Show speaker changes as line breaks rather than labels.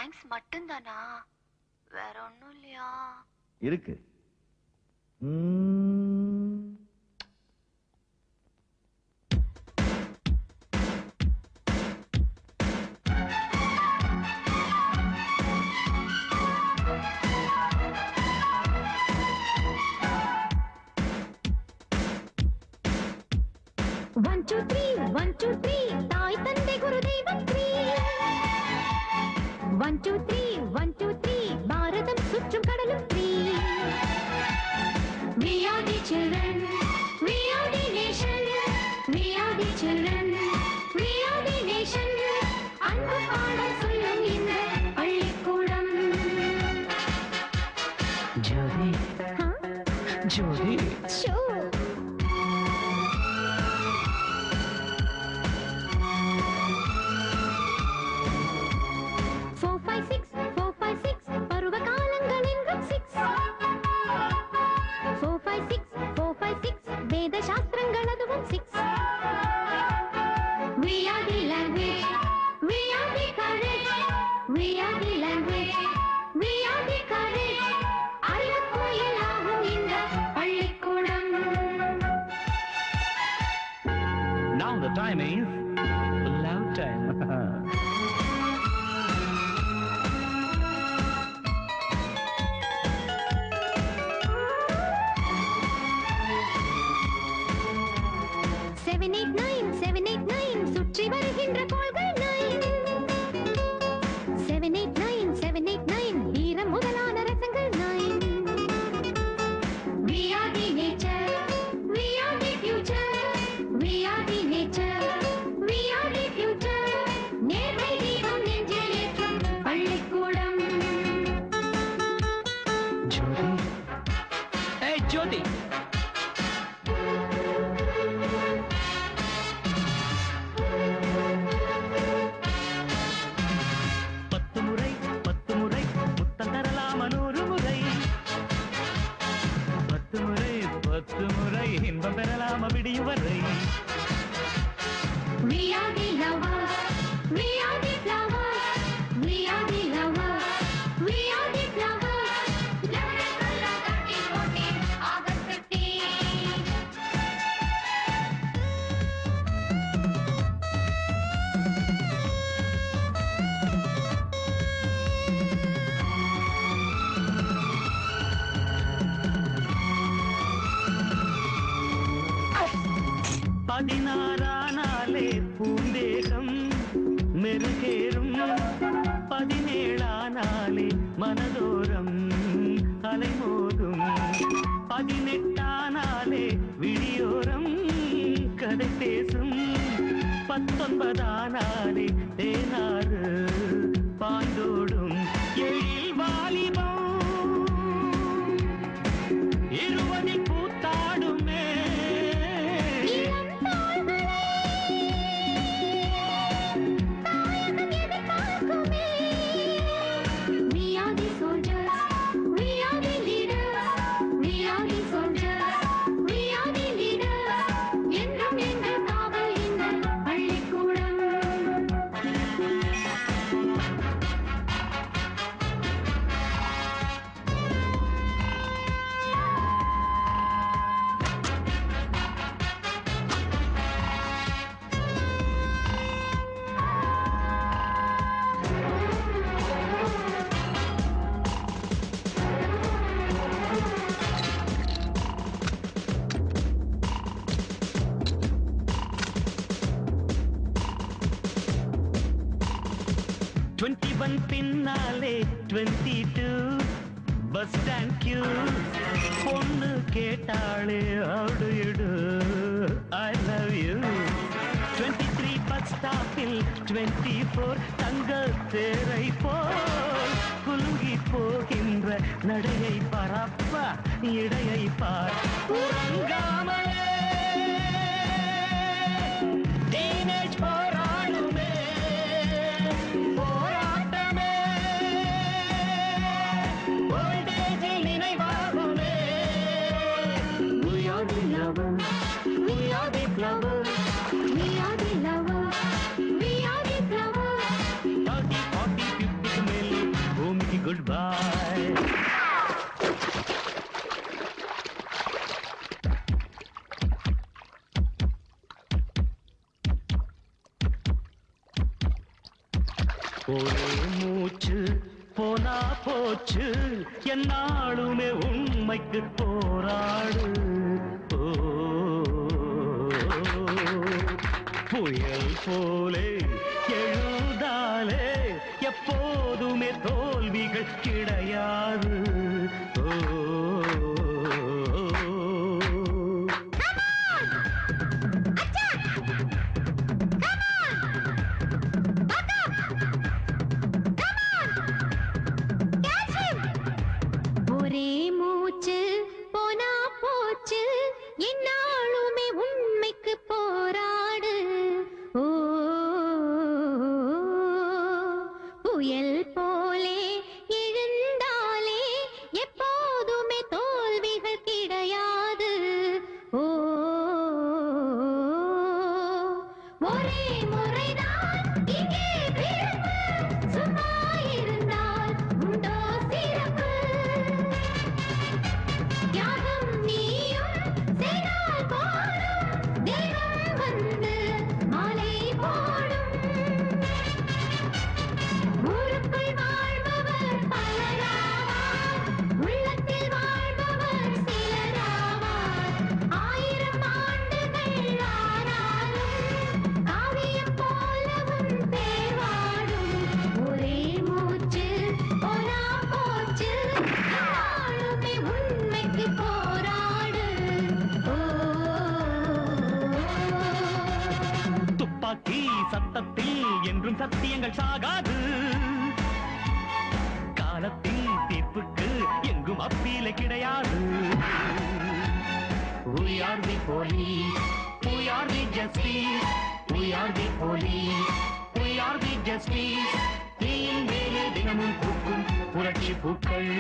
Thanks மட்டும்தானா? வேற ஒண்ணும் இல்லையா?
இருக்கு.
One, two, three, one, two, three. தாய் தந்தை குரு தெய்வம் three. One, two, three, one, two, three. பாரதம் சுற்றும் கடலும் three. We are the children. We are the nation. We are the children. We are the nation. அன்பு பாடல் சொல்லும் இந்த பள்ளிக்கூடம்.
ஜோதி ஜோதி
ஷோ 456 பருவ காலங்கள் என்றும் 6 456 வேத சாஸ்திரங்கள் அதுவும் 6 We are the language, we are the courage, we are the language, we are the courage. அறிவு கோயிலாகும் இந்த பள்ளிக்கூடம்.
Now the time is love time.
789 சுற்றி வருகின்ற கோள்கள் 9 789 வீரம் முதலான ரசங்கள் 9 We are the nature, we are the future, we are the nature, we are the future. நேர்மை தீபம் நெஞ்சில் ஏற்றும் பள்ளிக்கூடம்.
ஜோதி ஏய் ஜோதி பத்து முறை இன்பம் பெறலாம் விடியும் வரை.
We are the lovers, we are the flowers, we are the lovers, we are the flowers. Love 13, 14, August 15.
பதினாறானாலே பூந்தேகம் மெருகேறும் 17ஆனாலே மனதோரம் அலைமோதும் 18ஆனாலே விழியோரம் கதை பேசும் 19ஆனாலே தேனாறு பாய்ந்தோடும் எழில் வாலிபம் 20 கூத்தாடுமே. We are the soldiers, we are the leaders, we are the soldiers, we are the leaders. என்றும் எங்கள் காவல் இந்த பள்ளிக்கூடம். பின்னாலே 22 பஸ் ஸ்டாண்ட் கியூ பொண்ணு கேட்டாளே how do you do I love you 23 bus ஸ்டாப்பில் 24 தங்க தேரை போல் குலுங்கி போகின்ற நடையை பரப்ப இடையை பார் உறங்காமலே டீனேஜ் போராடுமே போராட்டமே ஓல்டேஜில் நினைவாகுமே We are the lovers, we are the flowers, we are the lovers, we are the flowers 30, 40, 50 மேல்
ஒரே மூச்சு போனா போச்சு என்னாலுமே உண்மைக்கு போராடு புயல் போலே எழுதாலே எப்போதுமே தோல்விகள் கிடையாது
ஒரே மூச்சு போனா போச்சு என்னாலுமே உண்மைக்கு போராடு ஓ புயல் போலே எழுந்தாலே எப்போதுமே தோல்விகள் கிடையாது ஓ ஒரே முறைதான் இங்கே பிறப்பு சும்மா இருந்தால் உண்டோ சிறப்பு யாகம் நீயும் செய்தால் போடும் தெய்வம் வந்து மாலை போடும் ஊருக்குள் வாழ்பவர் பலராவார் உள்ளத்தில் வாழ்பவர் சிலராவார் 1000 ஆண்டுகள் ஆனாலும் காவியம் போலவும் தேவாடும் ஒரே மூச்சு போனா போச்சு நாளுமே உண்மைக்கு போராடு ஓ
துப்பாக்கி சத்தத்தில் என்றும் சத்தியங்கள் சாகாது காலத்தின் தீர்ப்புக்கு எங்கும் அப்பீலே கிடையாது We are the police, we are the justice, we are the police, we are the justice. தீயின் மேலே தினமும் பூக்கும் புரட்சி பூக்கள்